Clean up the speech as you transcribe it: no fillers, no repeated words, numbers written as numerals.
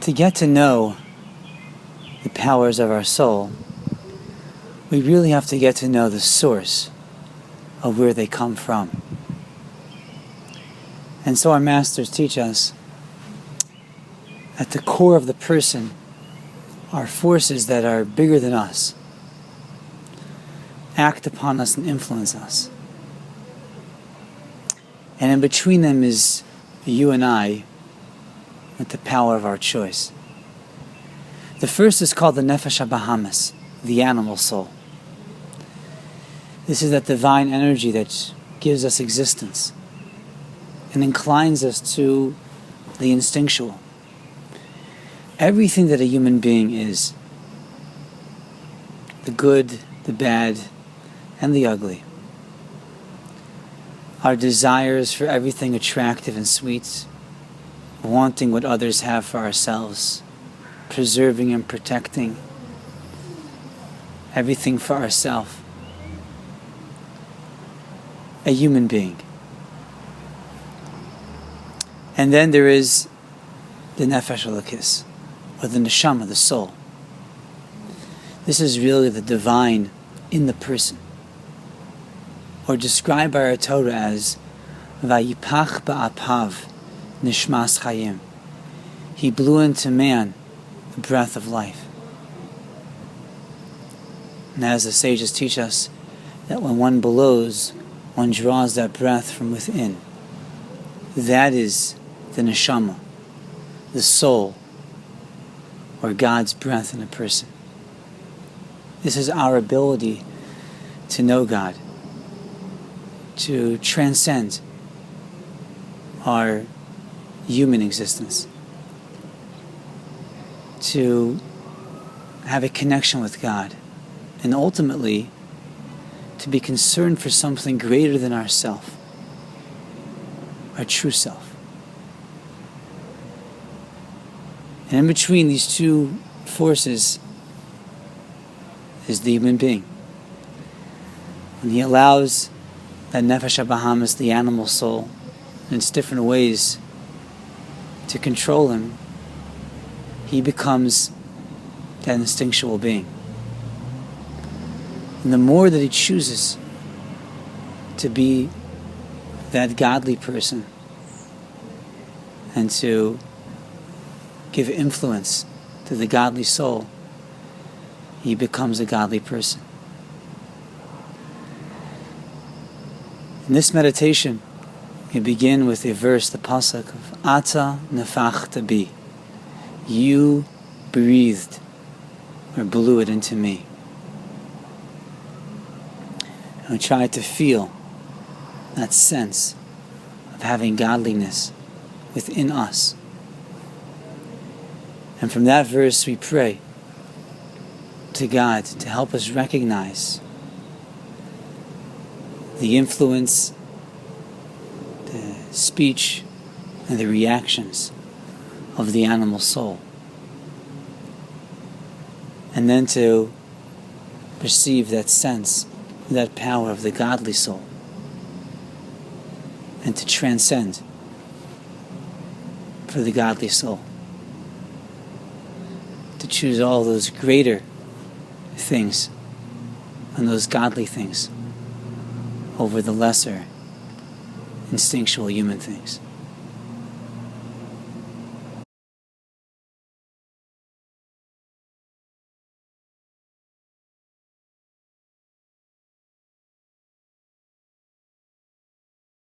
to get to know the powers of our soul, we really have to get to know the source of where they come from. And so our masters teach us at the core of the person are forces that are bigger than us, act upon us and influence us. And in between them is you and I with the power of our choice. The first is called the Nefesh HaBahamis, the animal soul. This is that divine energy that gives us existence and inclines us to the instinctual. Everything that a human being is, the good, the bad, and the ugly, our desires for everything attractive and sweet, wanting what others have for ourselves, preserving and protecting everything for ourselves. A human being. And then there is the Nefesh Elokis, or the Neshama, the soul. This is really the divine in the person, or described by our Torah as Vayipach ba'apav nishmas chayim. He blew into man the breath of life. And as the sages teach us, that when one blows, one draws that breath from within. That is the neshama, the soul, or God's breath in a person. This is our ability to know God, to transcend our human existence, to have a connection with God, and ultimately to be concerned for something greater than ourself, our true self. And in between these two forces is the human being. When he allows that Nefesh HaBahamis, the animal soul, in its different ways to control him, he becomes that instinctual being. And the more that he chooses to be that godly person and to give influence to the godly soul, he becomes a godly person. In this meditation, we begin with a verse, the pasuk of Ata Nefachta Bi. You breathed or blew it into me. And we try to feel that sense of having godliness within us. And from that verse we pray to God to help us recognize the influence, the speech, and the reactions of the animal soul. And then to perceive that sense, that power of the godly soul, and to transcend for the godly soul, to choose all those greater things and those godly things over the lesser instinctual human things.